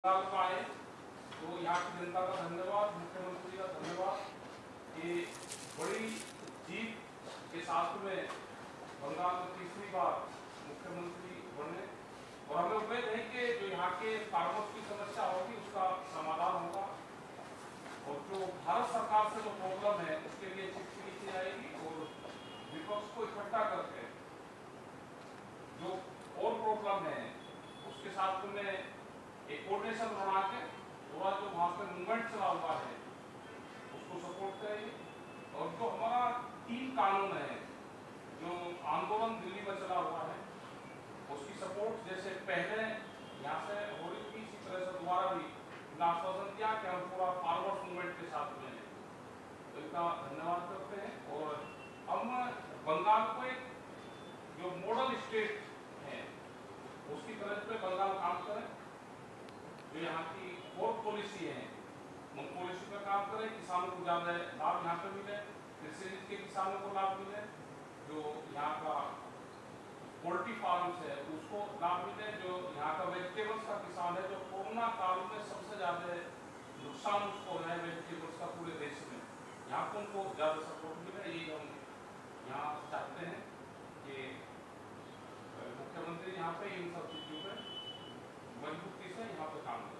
आए तो यहाँ की जनता का धन्यवाद, मुख्यमंत्री का धन्यवाद कि बड़ी जीत के साथ में बंगाल में तीसरी बार मुख्यमंत्री बने और हमें उम्मीद है कि जो यहाँ के फार्मर्स की समस्या होगी उसका समाधान होगा और जो भारत सरकार से जो प्रॉब्लम है उसके लिए चिट्ठी लिखी जाएगी और विपक्ष को इकट्ठा करके जो और प्रॉब्लम है उसके साथ में एक कोऑर्डिनेशन बना के पूरा जो वहाँ पे मूवमेंट चला हुआ है उसको सपोर्ट करेंगे और जो हमारा 3 कानून है जो आंदोलन दिल्ली में चला हुआ है उसकी सपोर्ट जैसे पहले यहाँ से हो रही थी इसी तरह से दोबारा भी आश्वासन दिया कि हम पूरा फॉरवर्ड मूवमेंट के साथ में हैं, तो इनका धन्यवाद करते हैं। और हम बंगाल को एक जो मॉडल स्टेट है उसकी तरह पे बंगाल काम करें, जो यहाँ की फोर्थ पॉलिसी है उन पॉलिसी पर काम करें, किसानों को ज्यादा लाभ यहाँ पे मिले, कृषि के किसानों को लाभ मिले, जो यहाँ का पोल्ट्री फार्म्स है उसको लाभ मिले, जो यहाँ का वेजिटेबल्स का किसान है जो कोरोना काल में सबसे ज्यादा नुकसान उसको है वेजिटेबल्स का पूरे देश में, यहाँ पर उनको ज्यादा सपोर्ट मिले। यही हम यहाँ चाहते हैं कि मुख्यमंत्री यहाँ पे इन सब चीजों पे मजबूती से यहाँ पे काम करें।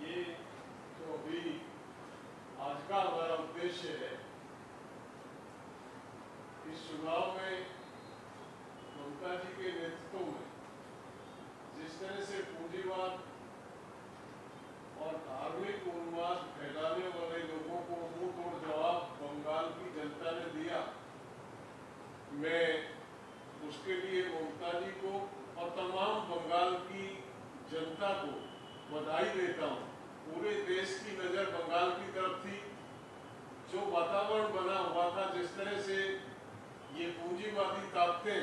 ये जो अभी आज का हमारा उद्देश्य है, इस चुनाव में ममता जी के नेतृत्व में जिस तरह से पूंजीवाद और धार्मिक उन्माद फैलाने वाले लोगों को मुंह तोड़ जवाब बंगाल की जनता ने दिया, मैं उसके लिए ममता जी को और तमाम बंगाल की जनता को बधाई देता हूँ। पूरे देश की नजर बंगाल की तरफ थी। जो वातावरण बना हुआ था, जिस तरह से ये पूंजीवादी ताकतें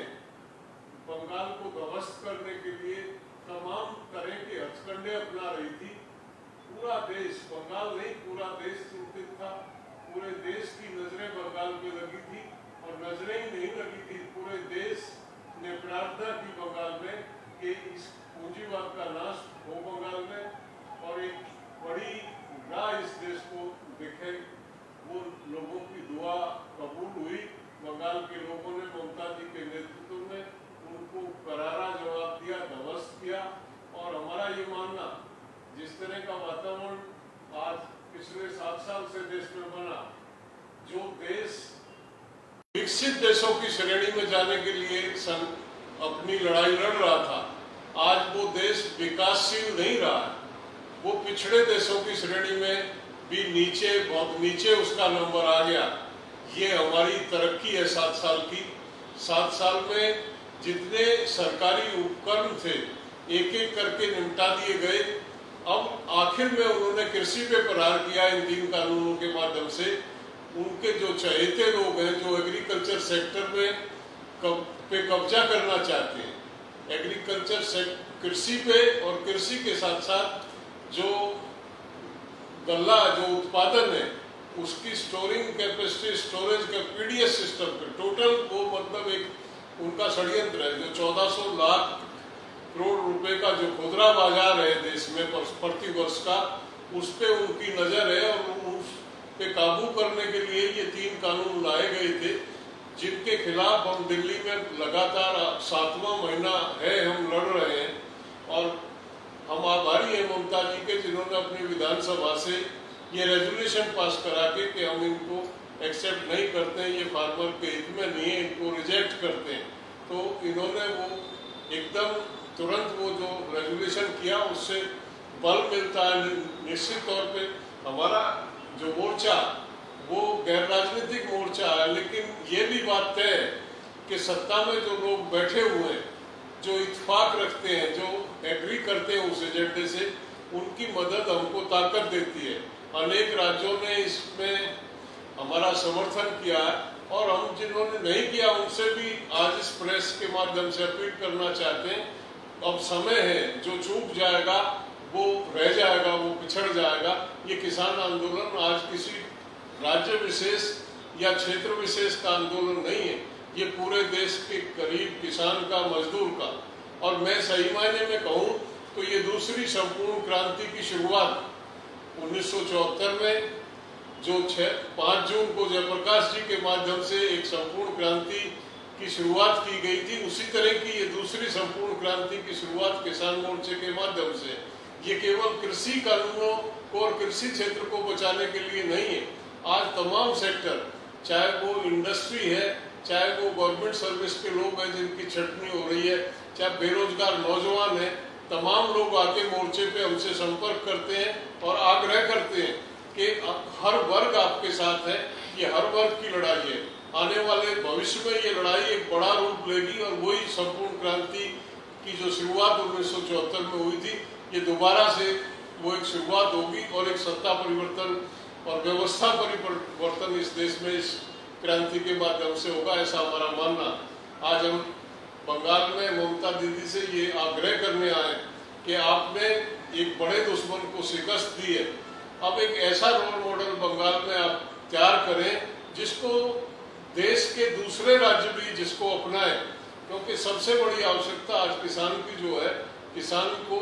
बंगाल को ध्वस्त करने के लिए तमाम तरह के हथकंडे अपना रही थी, पूरा देश, बंगाल नहीं पूरा देश चिंतित था। पूरे देश की नजरें बंगाल पे लगी थी और नजरें ही नहीं लगी थी, पूरे देश ने प्रार्थना की बंगाल में कि इस पूंजीवाद का नाश हो बंगाल में और एक बड़ी राह इस देश को दिखे। वो लोगों की दुआ कबूल हुई। बंगाल के लोगों ने ममता जी के नेतृत्व में उनको करारा जवाब दिया, ध्वस्त किया। और हमारा ये मानना, जिस तरह का वातावरण आज पिछले 7 साल से देश में बना, जो देश विकसित देशों की श्रेणी में जाने के लिए अपनी लड़ाई लड़ रहा था, आज वो देश विकासशील नहीं रहा है, वो पिछड़े देशों की श्रेणी में भी नीचे, बहुत नीचे उसका नंबर आ गया। ये हमारी तरक्की है 7 साल की। 7 साल में जितने सरकारी उपकरण थे एक एक करके निपटा दिए गए। अब आखिर में उन्होंने कृषि पे प्रहार किया इन 3 कानूनों के माध्यम से। उनके जो चहेते लोग हैं, जो एग्रीकल्चर सेक्टर में पे कब्जा करना चाहते हैं, एग्रीकल्चर कृषि पे और कृषि के साथ साथ जो गल्ला जो उत्पादन है उसकी स्टोरिंग कैपेसिटी, स्टोरेज का पीडीएस सिस्टम पे टोटल वो मतलब एक उनका षड्यंत्र है। जो 1400 लाख करोड़ रुपए का जो खुदरा बाजार है देश में प्रति वर्ष का, उस पे उनकी नजर है और उस पे काबू करने के लिए ये 3 कानून लाए गए थे, जिनके खिलाफ हम दिल्ली में लगातार 7वां महीना है हम लड़ रहे हैं। और हम आभारी हैं ममता जी के, जिन्होंने अपनी विधानसभा से ये रेजोल्यूशन पास करा के कि हम इनको एक्सेप्ट नहीं करते हैं, ये फार्मर के हित में नहीं है, इनको रिजेक्ट करते हैं। तो इन्होंने वो एकदम तुरंत वो जो रेजोल्यूशन किया उससे बल मिलता है। निश्चित तौर पे हमारा जो मोर्चा वो गैर राजनीतिक मोर्चा है, लेकिन ये भी बात तय है कि सत्ता में जो लोग बैठे हुए हैं, जो इत्तेफाक रखते हैं, जो एग्री करते हैं उस एजेंडे से, उनकी मदद हमको ताकत देती है। अनेक राज्यों ने इसमें हमारा समर्थन किया है और हम जिन्होंने नहीं किया उनसे भी आज इस प्रेस के माध्यम से अपील करना चाहते हैं। अब समय है, जो चूक जाएगा वो रह जाएगा, वो पिछड़ जाएगा। ये किसान आंदोलन आज किसी राज्य विशेष या क्षेत्र विशेष का आंदोलन नहीं है, ये पूरे देश के गरीब किसान का, मजदूर का, और मैं सही मायने में कहूँ तो ये दूसरी संपूर्ण क्रांति की शुरुआत 1974 में जो 5 जून को जयप्रकाश जी के माध्यम से एक संपूर्ण क्रांति की शुरुआत की गई थी, उसी तरह की ये दूसरी संपूर्ण क्रांति की शुरुआत किसान मोर्चे के माध्यम से। ये केवल कृषि कानूनों को और कृषि क्षेत्र को बचाने के लिए नहीं है। आज तमाम सेक्टर, चाहे वो इंडस्ट्री है, चाहे वो गवर्नमेंट सर्विस के लोग हैं जिनकी छटनी हो रही है, चाहे बेरोजगार नौजवान है, तमाम लोग आके मोर्चे पे हमसे संपर्क करते हैं और आग्रह करते हैं कि हर वर्ग आपके साथ है। ये हर वर्ग की लड़ाई है। आने वाले भविष्य में ये लड़ाई एक बड़ा रूप लेगी और वही संपूर्ण क्रांति की जो शुरुआत 1974 में हुई थी, ये दोबारा से वो एक शुरुआत होगी और एक सत्ता परिवर्तन और व्यवस्था परिवर्तन इस देश में इस क्रांति के माध्यम से होगा, ऐसा हमारा मानना। आज हम बंगाल में ममता दीदी से ये आग्रह करने आए कि आपने एक बड़े दुश्मन को शिकस्त दी है, अब एक ऐसा रोल मॉडल बंगाल में आप तैयार करें जिसको देश के दूसरे राज्य भी जिसको अपनाएं, क्योंकि सबसे बड़ी आवश्यकता आज किसान की जो है, किसान को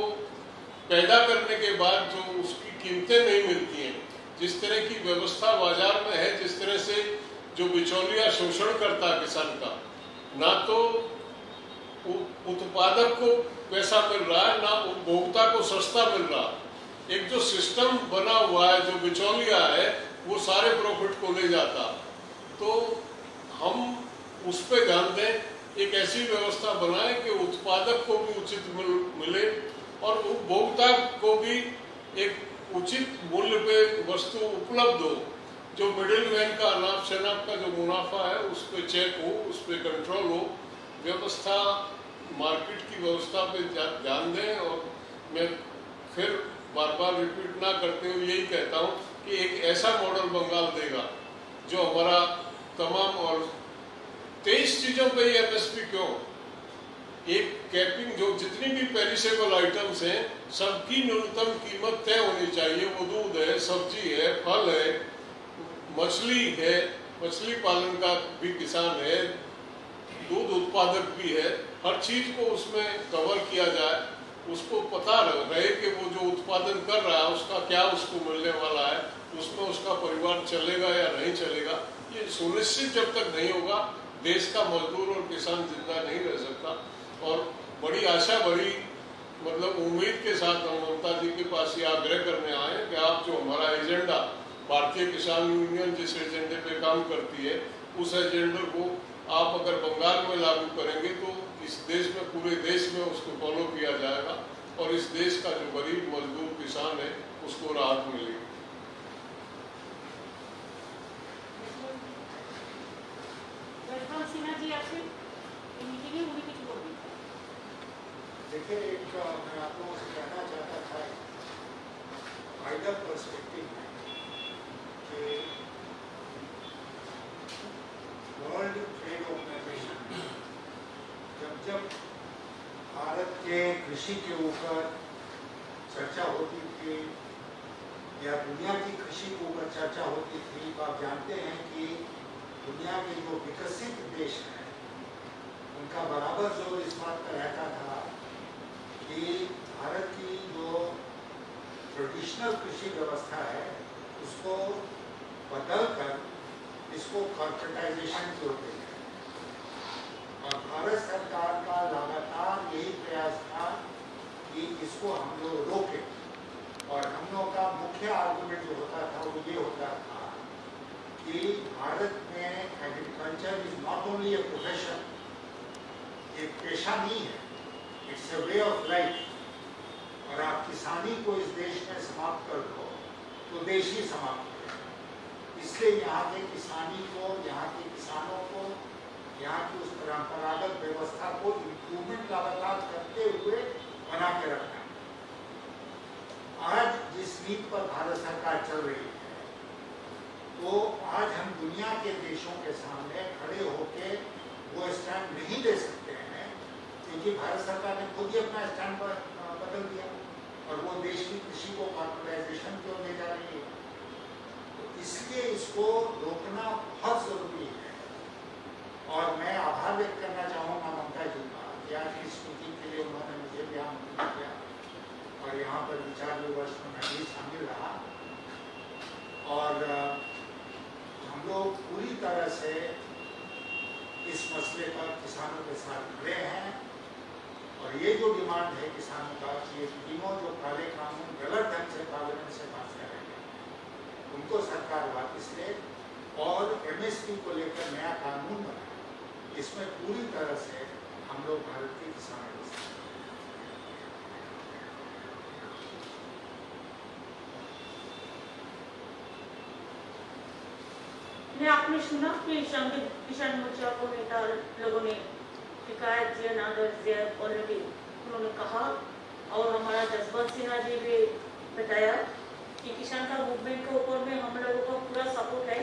पैदा करने के बाद जो उसकी कीमतें नहीं मिलती हैं, जिस तरह की व्यवस्था बाजार में है, जिस तरह से जो बिचौलिया शोषण करता है किसान का, ना तो उत्पादक को पैसा मिल रहा है, ना उपभोक्ता को सस्ता मिल रहा। एक जो सिस्टम बना हुआ है, जो बिचौलिया है, वो सारे प्रॉफिट को ले जाता। तो हम उस पर ध्यान दें, एक ऐसी व्यवस्था बनाएं कि उत्पादक को भी उचित मिले और उपभोक्ता को भी एक उचित मूल्य पे वस्तु उपलब्ध हो। जो मिडिल मैन का अनाप शनाप का जो मुनाफा है उस पर चेक हो, उस पर कंट्रोल हो, व्यवस्था मार्केट की व्यवस्था पे ध्यान दें। और मैं फिर बार बार रिपीट ना करते हुए यही कहता हूँ कि एक ऐसा मॉडल बंगाल देगा जो हमारा तमाम, और 23 चीजों पे ये एमएसपी क्यों, एक कैपिंग, जो जितनी भी पेरिसेबल आइटम्स हैं सबकी न्यूनतम कीमत तय होनी चाहिए। वो दूध है, सब्जी है, फल है, मछली है, मछली पालन का भी किसान है, दूध उत्पादक भी है, हर चीज को उसमें कवर किया जाए, उसको पता रहे कि वो जो उत्पादन कर रहा है उसका क्या उसको मिलने वाला है, उसमें उसका परिवार चलेगा या नहीं चलेगा। ये सुनिश्चित जब तक नहीं होगा, देश का मजदूर और किसान जिंदा नहीं रह सकता। और बड़ी आशा भरी उम्मीद के साथ हम ममता जी के पास ये आग्रह करने आए कि आप जो हमारा एजेंडा, भारतीय किसान यूनियन जिस एजेंडे पे काम करती है, उस एजेंडे को आप अगर बंगाल में लागू करेंगे तो इस देश में, पूरे देश में उसको फॉलो किया जाएगा और इस देश का जो गरीब मजदूर किसान है उसको राहत मिलेगी। देखिए, एक मैं आप लोगों से कहना चाहता था वाइडर पर्सपेक्टिव में कि वर्ल्ड ट्रेड ऑर्गेनाइजेशन जब भारत के कृषि के ऊपर चर्चा होती थी या दुनिया की कृषि के ऊपर चर्चा होती थी, तो आप जानते हैं कि दुनिया के जो विकसित देश हैं उनका बराबर जोर इस बात का रहता था कि भारत की जो ट्रेडिशनल कृषि व्यवस्था है उसको बदलकर इसको कॉर्पोरेटाइजेशन की ओर ले जाए। और भारत सरकार का लगातार यही प्रयास था कि इसको हम लोग रोकें। और हम लोग का मुख्य आर्गुमेंट जो होता था वो ये होता था कि भारत में agriculture is not only a profession, एक पेशा नहीं है, it's a way of life. और आप किसानी को इस देश में समाप्त कर दो तो देश ही समाप्त हो जाएगा। इसलिए यहाँ के किसानी को, यहाँ के किसानों को, यहाँ की उस परंपरागत व्यवस्था को इम्प्रूवमेंट लगातार करते हुए बना के रखना। आज जिस नीति पर भारत सरकार चल रही है, तो आज हम दुनिया के देशों के सामने खड़े होके वो स्टैंड नहीं ले सकते हैं, क्योंकि भारत सरकार ने खुद ही अपना स्टैंड बदल दिया और वो देश की कृषि को कॉर्पोरेटाइजेशन की ओर ले जा रही है। तो इसलिए इसको रोकना बहुत जरूरी है। और मैं आभार व्यक्त करना चाहूँगा ममता जी का कि आज इस मीटिंग के लिए उन्होंने मुझे भी आमंत्रित किया और यहाँ पर विचार विमर्श में मैं भी शामिल रहा। और हम लोग पूरी तरह से इस मसले पर किसानों के साथ खड़े हैं और ये जो डिमांड है किसानों का कि तीनों जो काले कानून गलत ढंग से पार्लियामेंट से पास करेंगे उनको सरकार वापस ले और एमएसपी को लेकर नया कानून बनाए, इसमें पूरी तरह से हम लोग भारत के किसानों के साथ। आपने सुना कि संघित किसान मोर्चा को नेता लोगों ने शिकायत जैन आदर्श जैन ऑलरेडी उन्होंने कहा और हमारा जसवंत सिन्हा जी भी बताया कि किसान का मूवमेंट के ऊपर में हम लोगों को पूरा सपोर्ट है।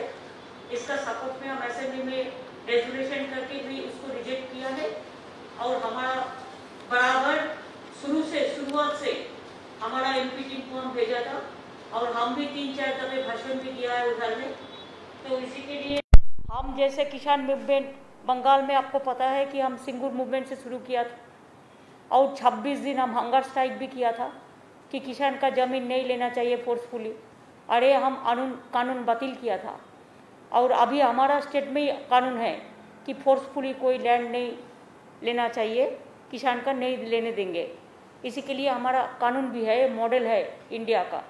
इसका सपोर्ट में हम असेंबली में रेजोल्यूशन करके भी उसको रिजेक्ट किया है और हमारा बराबर शुरुआत से हमारा एमपी टीम को हम भेजा था और हम भी 3-4 दफे भाषण भी दिया है उधर में। तो इसी के लिए हम जैसे किसान मूवमेंट बंगाल में आपको पता है कि हम सिंगूर मूवमेंट से शुरू किया था और 26 दिन हम हंगर स्ट्राइक भी किया था कि किसान का ज़मीन नहीं लेना चाहिए फोर्सफुली। अरे हम कानून बातिल किया था और अभी हमारा स्टेट में ही कानून है कि फोर्सफुली कोई लैंड नहीं लेना चाहिए, किसान का नहीं लेने देंगे। इसी के लिए हमारा कानून भी है, मॉडल है इंडिया का।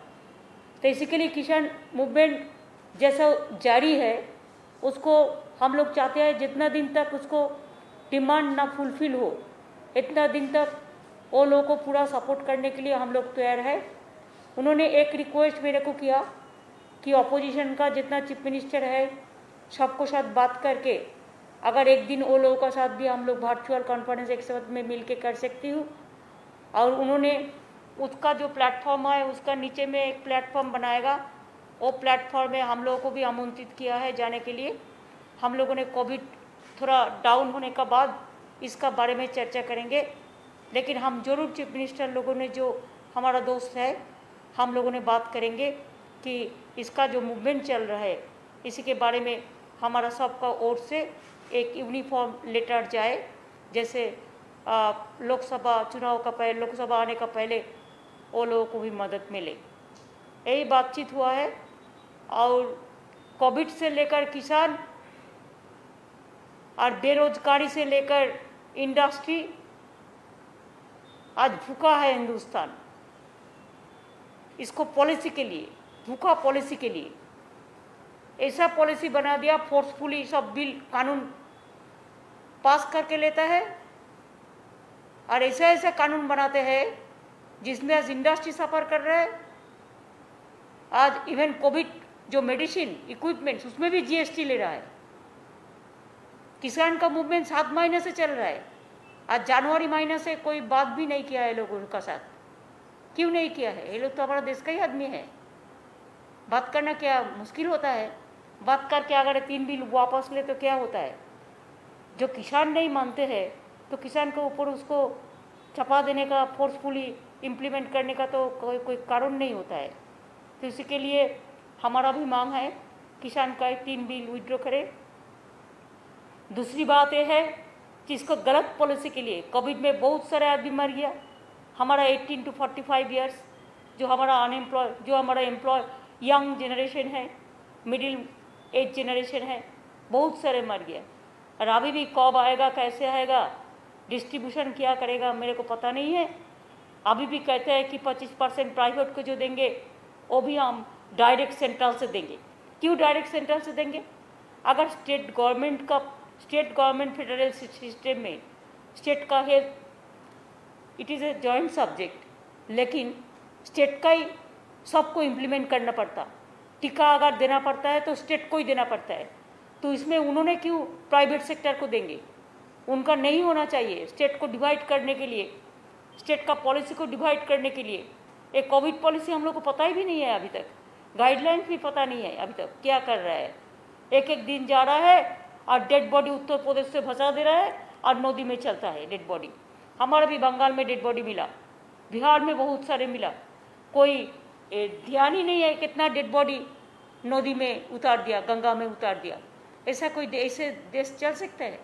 तो इसी के लिए किसान मूवमेंट जैसा जारी है उसको हम लोग चाहते हैं जितना दिन तक उसको डिमांड ना फुलफिल हो इतना दिन तक वो लोगों को पूरा सपोर्ट करने के लिए हम लोग तैयार है। उन्होंने एक रिक्वेस्ट मेरे को किया कि अपोजिशन का जितना चीफ मिनिस्टर है सबको साथ बात करके अगर एक दिन वो लोगों का साथ भी हम लोग वर्चुअल कॉन्फ्रेंस एक साथ में मिल के कर सकती हूँ। और उन्होंने उसका जो प्लेटफॉर्म है उसका नीचे में एक प्लेटफॉर्म बनाएगा, वो प्लेटफॉर्म में हम लोगों को भी आमंत्रित किया है जाने के लिए। हम लोगों ने कोविड थोड़ा डाउन होने के बाद इसका बारे में चर्चा करेंगे, लेकिन हम जरूर चीफ मिनिस्टर लोगों ने जो हमारा दोस्त है हम लोगों ने बात करेंगे कि इसका जो मूवमेंट चल रहा है इसी के बारे में हमारा सबका ओर से एक यूनिफॉर्म लेटर जाए, जैसे लोकसभा चुनाव का पहले लोकसभा आने का पहले वो लोगों को भी मदद मिले। यही बातचीत हुआ है। और कोविड से लेकर किसान और बेरोजगारी से लेकर इंडस्ट्री आज भूखा है हिंदुस्तान। इसको पॉलिसी के लिए भूखा पॉलिसी के लिए ऐसा पॉलिसी बना दिया, फोर्सफुली सब बिल कानून पास करके लेता है और ऐसा ऐसा कानून बनाते हैं जिसमें आज इंडस्ट्री सफर कर रहे हैं। आज इवन कोविड जो मेडिसिन इक्विपमेंट्स उसमें भी जीएसटी ले रहा है। किसान का मूवमेंट 7 महीने से चल रहा है, आज जनवरी महीने से कोई बात भी नहीं किया है लोगों का साथ। क्यों नहीं किया है? ये लोग तो हमारा देश का ही आदमी है। बात करना क्या मुश्किल होता है? बात करके अगर 3 बिल वापस ले तो क्या होता है? जो किसान नहीं मानते हैं तो किसान के ऊपर उसको छपा देने का, फोर्सफुली इम्प्लीमेंट करने का तो कोई कारण नहीं होता है। तो इसी के लिए हमारा भी मांग है किसान का 3 बिल विड्रॉ करे। दूसरी बात यह है कि इसको गलत पॉलिसी के लिए कोविड में बहुत सारे आदमी मर गया। हमारा 18 to 45 ईयर्स जो हमारा एम्प्लॉय यंग जनरेशन है, मिडिल एज जनरेशन है, बहुत सारे मर गया। और अभी भी कब आएगा, कैसे आएगा, डिस्ट्रीब्यूशन क्या करेगा मेरे को पता नहीं है। अभी भी कहते हैं कि 25% प्राइवेट को जो देंगे वो भी हम डायरेक्ट सेंट्रल से देंगे। क्यों डायरेक्ट सेंट्रल से देंगे? अगर स्टेट गवर्नमेंट फेडरल सिस्टम में स्टेट का health it is a joint subject, लेकिन स्टेट का ही सबको इम्प्लीमेंट करना पड़ता। टीका अगर देना पड़ता है तो स्टेट को ही देना पड़ता है। तो इसमें उन्होंने क्यों प्राइवेट सेक्टर को देंगे? उनका नहीं होना चाहिए। स्टेट को डिवाइड करने के लिए, स्टेट का पॉलिसी को डिवाइड करने के लिए एक कोविड पॉलिसी हम लोग को पता ही भी नहीं है अभी तक, गाइडलाइंस भी पता नहीं है अभी तक क्या कर रहा है। एक दिन जा रहा है और डेड बॉडी उत्तर प्रदेश से भसा दे रहा है और नदी में चलता है डेड बॉडी। हमारा भी बंगाल में डेड बॉडी मिला, बिहार में बहुत सारे मिला, कोई ध्यान ही नहीं है कितना डेड बॉडी नदी में उतार दिया, गंगा में उतार दिया। ऐसा कोई ऐसे देश चल सकता है?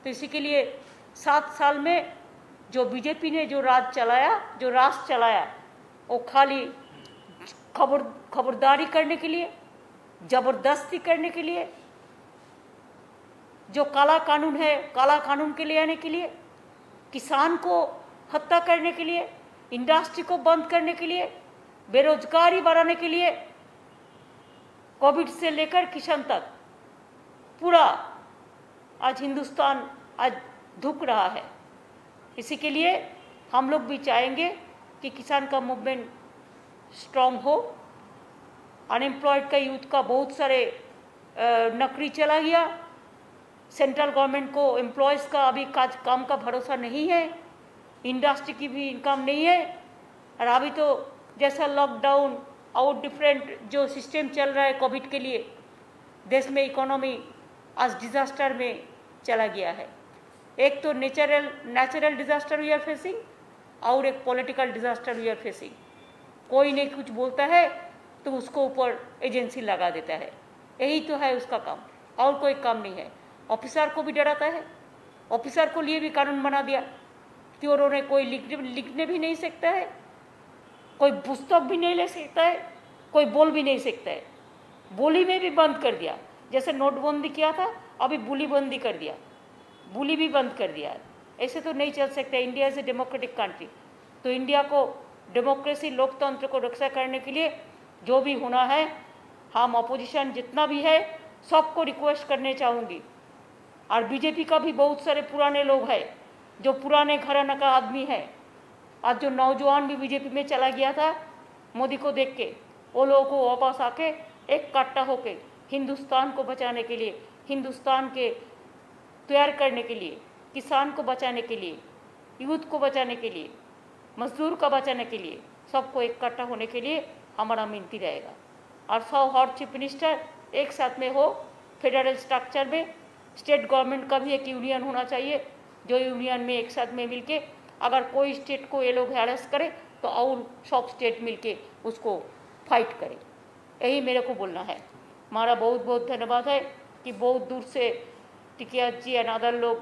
तो इसी के लिए 7 साल में जो बीजेपी ने जो राज चलाया वो खाली खबरदारी करने के लिए, जबरदस्ती करने के लिए, जो काला कानून है काला कानून के ले आने के लिए, किसान को हत्या करने के लिए, इंडस्ट्री को बंद करने के लिए, बेरोजगारी बढ़ाने के लिए, कोविड से लेकर किसान तक पूरा आज हिंदुस्तान आज धुक रहा है। इसी के लिए हम लोग भी चाहेंगे कि किसान का मूवमेंट स्ट्रांग हो। अनएम्प्लॉयड का यूथ का बहुत सारे नौकरी चला गया। सेंट्रल गवर्नमेंट को एम्प्लॉयज़ का अभी काम का भरोसा नहीं है, इंडस्ट्री की भी इनकम नहीं है। और अभी तो जैसा लॉकडाउन और डिफरेंट जो सिस्टम चल रहा है कोविड के लिए, देश में इकोनॉमी आज डिजास्टर में चला गया है। एक तो natural disaster we are facing और एक political disaster we are facing. कोई नहीं कुछ बोलता है तो उसको ऊपर एजेंसी लगा देता है, यही तो है उसका काम, और कोई काम नहीं है। ऑफिसर को भी डराता है, ऑफिसर को लिए भी कानून बना दिया कि उन्होंने कोई लिखने भी नहीं सकता है, कोई पुस्तक भी नहीं ले सकता है, कोई बोल भी नहीं सकता है। बोली में भी बंद कर दिया, जैसे नोटबंदी किया था अभी बोली बंदी कर दिया, बोली भी बंद कर दिया। ऐसे तो नहीं चल सकता। India is a democratic country, तो इंडिया को डेमोक्रेसी लोकतंत्र को रक्षा करने के लिए जो भी होना है, हम अपोजिशन जितना भी है सबको रिक्वेस्ट करने चाहूँगी। और बीजेपी का भी बहुत सारे पुराने लोग हैं जो पुराने घराना का आदमी है, आज जो नौजवान भी बीजेपी में चला गया था मोदी को देख के, वो लोगों को वापस आके एक कट्टा होके हिंदुस्तान को बचाने के लिए, हिंदुस्तान के तैयार करने के लिए, किसान को बचाने के लिए, यूथ को बचाने के लिए, मजदूर को बचाने के लिए, सबको इकट्ठा होने के लिए हमारा मिनती रहेगा। और 100 हर चीफ मिनिस्टर एक साथ में हो, फेडरल स्ट्रक्चर में स्टेट गवर्नमेंट का भी एक यूनियन होना चाहिए, जो यूनियन में एक साथ में मिलके अगर कोई स्टेट को ये लोग हैरेस करे तो और सब स्टेट मिलके उसको फाइट करे। यही मेरे को बोलना है। हमारा बहुत बहुत धन्यवाद है कि बहुत दूर से टिकिया जी अनादर लोग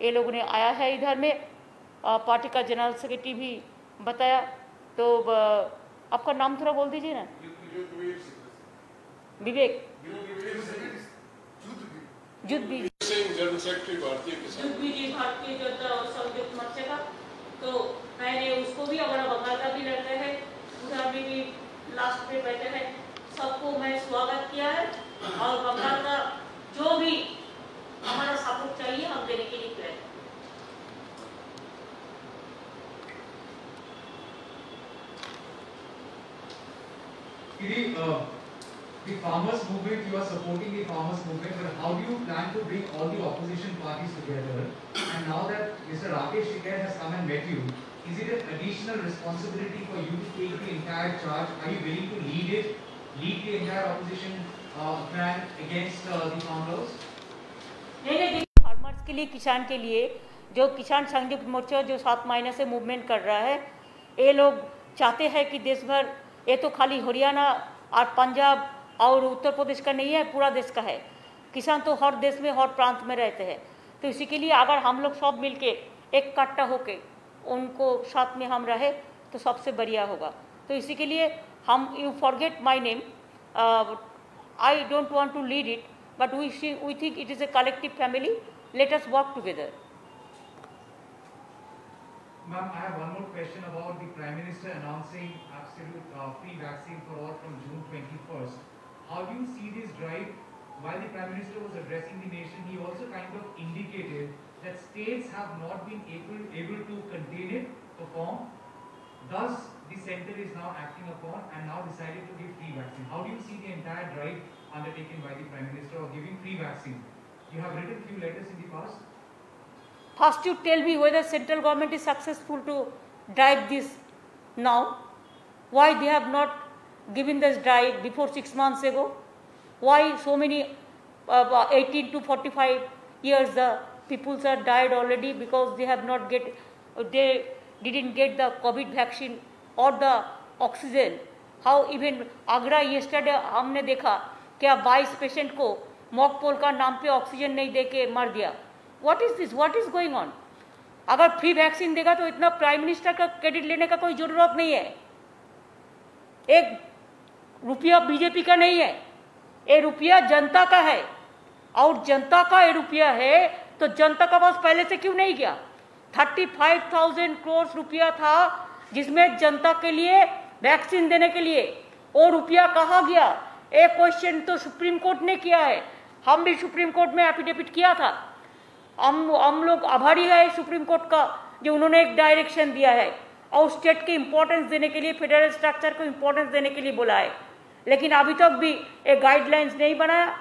ये लोगों ने आया है इधर में। पार्टी का जनरल सेक्रेटरी भी बताया, तो आपका नाम थोड़ा बोल दीजिए ना। विवेक जुद्ध जनरल सेक्रेटरी भारतीय जनता संयुक्त मोर्चा का, तो मैंने उसको भी, हमारा बंगाल का भी लड़का है, उधर में भी लास्ट पे बैठे हैं, सबको मैं स्वागत किया है। और बंगाल का जो भी हमारा सपोर्ट चाहिए हम देने के लिए तैयार हैं। The farmers movement, you are supporting the farmers movement, but how do you plan to bring all the opposition parties together? And now that Mr. Rakesh Tikait has come and met you, is it an additional responsibility for you to take the entire charge? Are you willing to lead the entire opposition plan against the farmers? नहीं, farmers के लिए, किसान के लिए, जो किसान संयुक्त मोर्चा जो 7 महीने से मूवमेंट कर रहा है, ये लोग चाहते हैं कि देश भर, ये तो खाली हरियाणा और पंजाब और उत्तर प्रदेश का नहीं है, पूरा देश का है। किसान तो हर देश में, हर प्रांत में रहते हैं। तो इसी के लिए अगर हम लोग सब मिलके एक इकट्ठा होके उनको साथ में हम रहे तो सबसे बढ़िया होगा। तो इसी के लिए हम, you forget my name, I don't want to lead it, but we think it is a collective family. Let us work together. Ma'am, I have one more question about the Prime Minister announcing absolute free vaccine for all from June 21st. How do you see this drive? While the Prime Minister was addressing the nation, he also kind of indicated that states have not been able to contain it, perform. Thus, the center is now acting upon and now decided to give free vaccine. How do you see the entire drive undertaken by the Prime Minister of giving free vaccine? You have written few letters in the past. First, you tell me whether central government is successful to drive this now. Why they have not given this drive before 6 months ago? Why so many 18 to 45 years the peoples are died already because they have not they didn't get the COVID vaccine or the oxygen. How even Agra yesterday हमने देखा क्या 22 patient को mock poll का नाम पे oxygen नहीं देके मर दिया। What is this, what is going on? अगर फ्री वैक्सीन देगा तो इतना प्राइम मिनिस्टर का क्रेडिट लेने का कोई जरूरत नहीं है। एक रुपया बीजेपी का नहीं है, ये रुपया जनता का है, और जनता का ये रुपया है तो जनता का पास पहले से क्यों नहीं गया? 35,000 करोड़ रुपया था जिसमें जनता के लिए वैक्सीन देने के लिए, वो रुपया कहाँ गया? एक क्वेश्चन तो सुप्रीम कोर्ट ने किया है, हम भी सुप्रीम कोर्ट में एफिडेविट किया था। हम लोग आभारी है सुप्रीम कोर्ट का जो उन्होंने एक डायरेक्शन दिया है और स्टेट के इंपॉर्टेंस देने के लिए, फेडरल स्ट्रक्चर को इंपॉर्टेंस देने के लिए बोला है। लेकिन अभी तक भी एक गाइडलाइंस नहीं बनाया,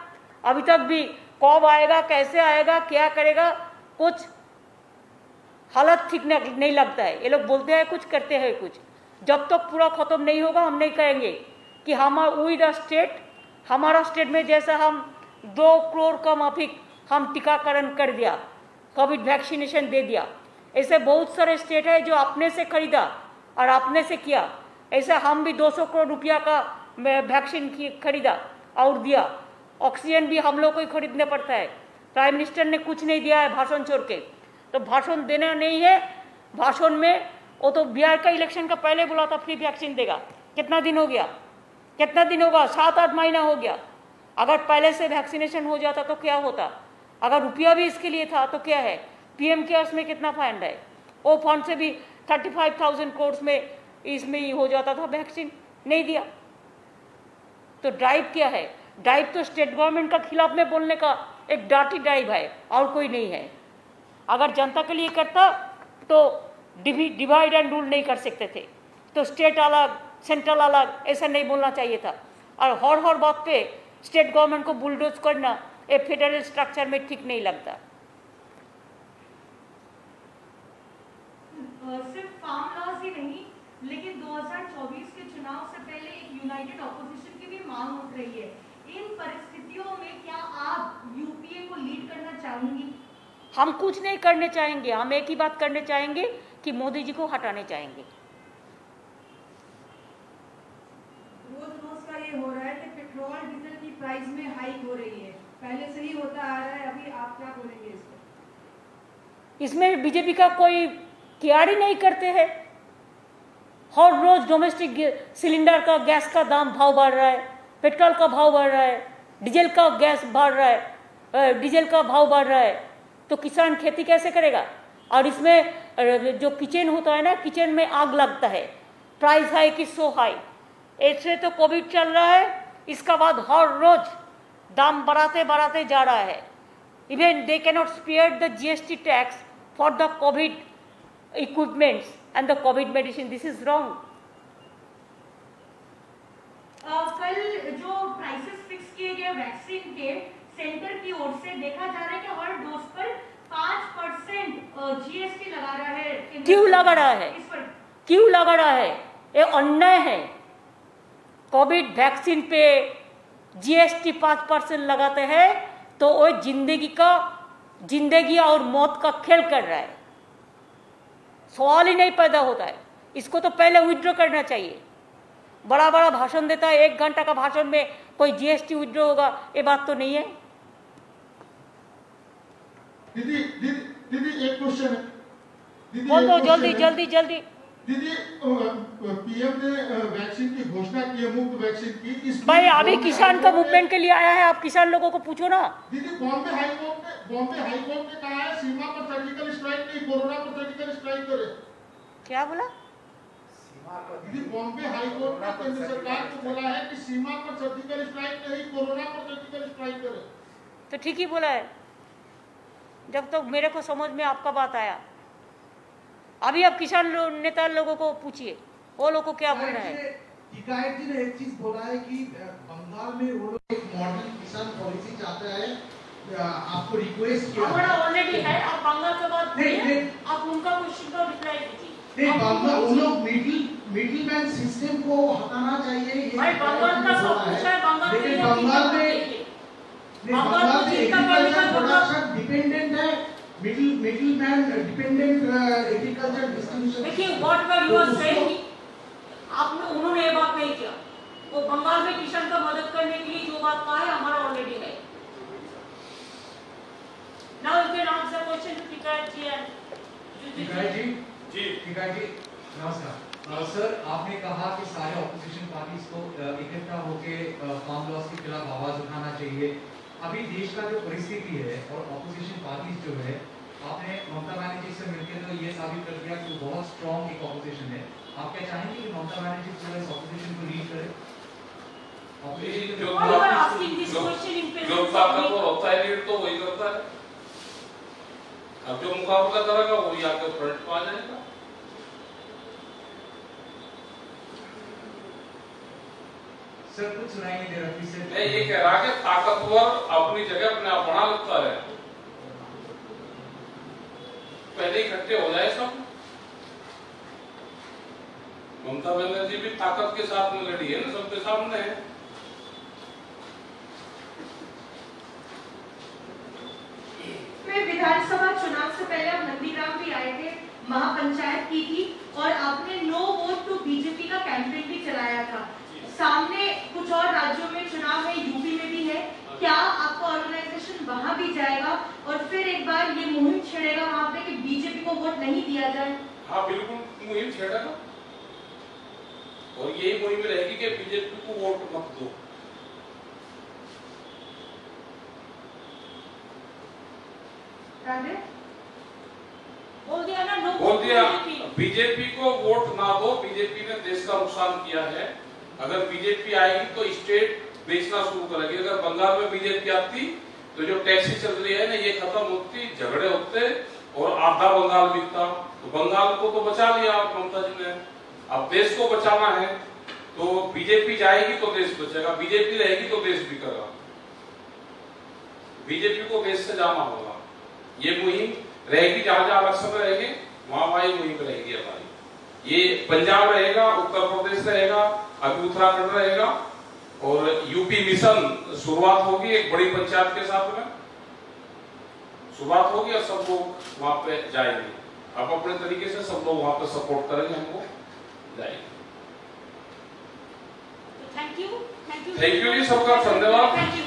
अभी तक भी कब आएगा, कैसे आएगा, क्या करेगा, कुछ हालत ठीक नहीं लगता है। ये लोग बोलते हैं कुछ, करते हैं कुछ। जब तक पूरा खत्म नहीं होगा हम नहीं कहेंगे कि वी द स्टेट, हमारा स्टेट में जैसा हम 2 करोड़ का माफिक हम टीकाकरण कर दिया, कोविड वैक्सीनेशन दे दिया, ऐसे बहुत सारे स्टेट है जो अपने से खरीदा और अपने से किया। ऐसे हम भी 200 करोड़ रुपया का वैक्सीन खरीदा और दिया। ऑक्सीजन भी हम लोग को ही खरीदने पड़ता है। प्राइम मिनिस्टर ने कुछ नहीं दिया है भाषण छोड़ के, तो भाषण देना नहीं है। भाषण में वो तो बिहार का इलेक्शन का पहले बोला था फ्री वैक्सीन देगा। कितना दिन हो गया, कितना दिन होगा? 7-8 महीना हो गया। अगर पहले से वैक्सीनेशन हो जाता तो क्या होता? अगर रुपया भी इसके लिए था तो क्या है? पीएम केयर्स में कितना फंड है? वो फंड से भी 35,000 करोड़ में इसमें ही हो जाता था, वैक्सीन नहीं दिया। तो ड्राइव क्या है? ड्राइव तो स्टेट गवर्नमेंट का खिलाफ में बोलने का एक डार्टी ड्राइव है और कोई नहीं है। अगर जनता के लिए करता तो डिवाइड एंड रूल नहीं कर सकते थे, तो स्टेट अलग सेंट्रल अलग ऐसा नहीं बोलना चाहिए था। और हर बात पे स्टेट गवर्नमेंट को बुलडोज करना ये फेडरल स्ट्रक्चर में ठीक नहीं लगता। सिर्फ फार्म लॉज ही नहीं, लेकिन 2024 के चुनाव से पहले एक यूनाइटेड ऑपोजिशन की भी मांग उठ रही है। इन परिस्थितियों में क्या आप यूपीए को लीड करना चाहेंगी? हम कुछ नहीं करने चाहेंगे, हम एक ही बात करने चाहेंगे कि मोदी जी को हटाने चाहेंगे। रोज का ये हो रहा है कि पेट्रोल डीजल की प्राइस में हाइक हो रही है, पहले से ही होता आ रहा है, अभी आप क्या बोलेंगे इस पर? इसमें बीजेपी का कोई केयर ही नहीं करते हैं। हर रोज डोमेस्टिक सिलेंडर का गैस का दाम भाव बढ़ रहा है, पेट्रोल का भाव बढ़ रहा है, डीजल का गैस बढ़ रहा है, डीजल का भाव बढ़ रहा है, तो किसान खेती कैसे करेगा? और इसमें जो किचन होता है ना, किचन में आग लगता है, प्राइस हाई की सो हाई। ऐसे तो कोविड चल रहा है, इसका बाद हर रोज दाम बढ़ाते बढ़ाते जा रहा है। Even they cannot spare the GST tax for the COVID equipments and the COVID medicine. This is wrong. कल जो प्राइसेस फिक्स किए गए वैक्सीन के सेंटर की ओर से देखा जा रहा है कि हर डोज पर 5% जीएसटी लगा रहा है। क्यों लगा रहा है? क्यों लगा रहा है? ये अन्याय है। कोविड वैक्सीन पे जीएसटी 5% लगाते हैं तो वो जिंदगी और मौत का खेल कर रहा है। सवाल ही नहीं पैदा होता है। इसको तो पहले विड्रॉ करना चाहिए। बड़ा बड़ा भाषण देता है, 1 घंटा का भाषण में कोई जीएसटी विड्रॉ होगा, ये बात तो नहीं है। दीदी एक क्वेश्चन है। दीदी बोल दो जल्दी। दीदी पीएम ने वैक्सीन की घोषणा की है, मुफ्त वैक्सीन की। भाई अभी किसान का मूवमेंट के लिए आया है, आप किसान लोगों को पूछो ना। दीदी बॉम्बे हाईकोर्ट ने कहा है सीमा पर सर्जिकल स्ट्राइक नहीं, कोरोना पर सर्जिकल स्ट्राइक करे। क्या बोला? दीदी बॉम्बे हाईकोर्ट ने केंद्र सरकार को बोला है कि सीमा पर सर्जिकल स्ट्राइक नहीं, कोरोना पर सर्जिकल स्ट्राइक करे। तो ठीक ही बोला है। जब तक मेरे को समझ में आपका बात आया, अभी आप किसान नेता लोगों को पूछिए, वो लोग को क्या बोल रहे हैं। टिकायत जी ने एक चीज बोला है कि बंगाल में वो लोग एक मॉडल किसान पॉलिसी चाहते हैं, आपको रिक्वेस्ट किया हमारा ऑलरेडी है। आप बंगाल के बाद आप उनका क्वेश्चन का रिप्लाई दीजिए। नहीं, बंगाल वो लोग मिडिल मैन सिस्टम को हटाना चाहिए। भाई बंगाल का सब कुछ है, लेकिन बंगाल में एग्रीकल्चर प्रोडक्शन डिपेंडेंट है, middle man dependent agriculture distribution. देखिए whatever you are saying, आपने उन्होंने ये बात नहीं किया। वो बंगाल में किसान का मदद करने के लिए जो बात कहा है हमारा ऑलरेडी है। नाउ यू कैन आंसर जी नमस्कार सर, आपने कहा कि सारे ऑपोजिशन पार्टीज को इकट्ठा होकर फार्म लॉस के खिलाफ आवाज उठाना चाहिए। अभी देश का जो परिस्थिति है और ऑपोजिशन पार्टीज जो है, आपने ममता बनर्जी से मिलकर तो ये साबित कर दिया कि वो बहुत स्ट्रॉन्ग एक ऑपोजिशन है। आप क्या चाहेंगे कि ममता बनर्जी पूरे इस ऑपोजिशन को लीड करे? जो ताकतवर होता है लीड तो वही करता है। अब जो मुकाबला करेगा वही आके फ्रंट पे आ जाएगा। सर कुछ सुनाई नहीं दे रहा फिर से। मैं ये कह रहा कि ताकतवर अपनी जगह अपने आप बना लगता है। पहले इकट्ठे हो जाए सब। ममता बनर्जी भी ताकत के साथ में लड़ी है ना, सबके सामने है। विधानसभा चुनाव से पहले आप नंदीग्राम भी आए थे, महापंचायत की थी और आपने नो वोट टू बीजेपी का कैंपेन भी चलाया था। सामने कुछ और राज्यों में चुनाव है, यूपी में भी है, क्या आपका ऑर्गेनाइजेशन वहां भी जाएगा और फिर एक बार ये मुहिम छेड़ेगा वहां पे कि बीजेपी को वोट नहीं दिया जाए? हाँ बिल्कुल मुहिम छेड़ेगा और यही मुहिम रहेगी कि बीजेपी को वोट मत दो। बोल दिया ना, बोल दिया बीजेपी को वोट ना दो। बीजेपी ने देश का नुकसान किया है। अगर बीजेपी आएगी तो स्टेट बेचना शुरू करेगी। अगर बंगाल में बीजेपी आती तो जो टैक्सी चल रही है ना, ये खत्म होती, झगड़े होते और आधा बंगाल बिकता। तो बंगाल को तो बचा लिया ममता जी ने। अब देश को बचाना है तो बीजेपी जाएगी तो देश बचेगा, बीजेपी रहेगी तो देश बिकेगा। बीजेपी को देश से जाना होगा। ये मुहिम रहेगी, जहां जहां इलेक्शन रहेंगे वहां वहां ये मुहिम रहेगी हमारी। ये पंजाब रहेगा, उत्तर प्रदेश रहेगा, अभी उत्तराखंड रहेगा और यूपी मिशन शुरुआत होगी एक बड़ी पंचायत के साथ में शुरुआत होगी और सब लोग वहां पे जाएंगे। अब अपने तरीके से सब लोग वहां पे सपोर्ट करेंगे, हमको जाएंगे। थैंक यू जी, सबका धन्यवाद।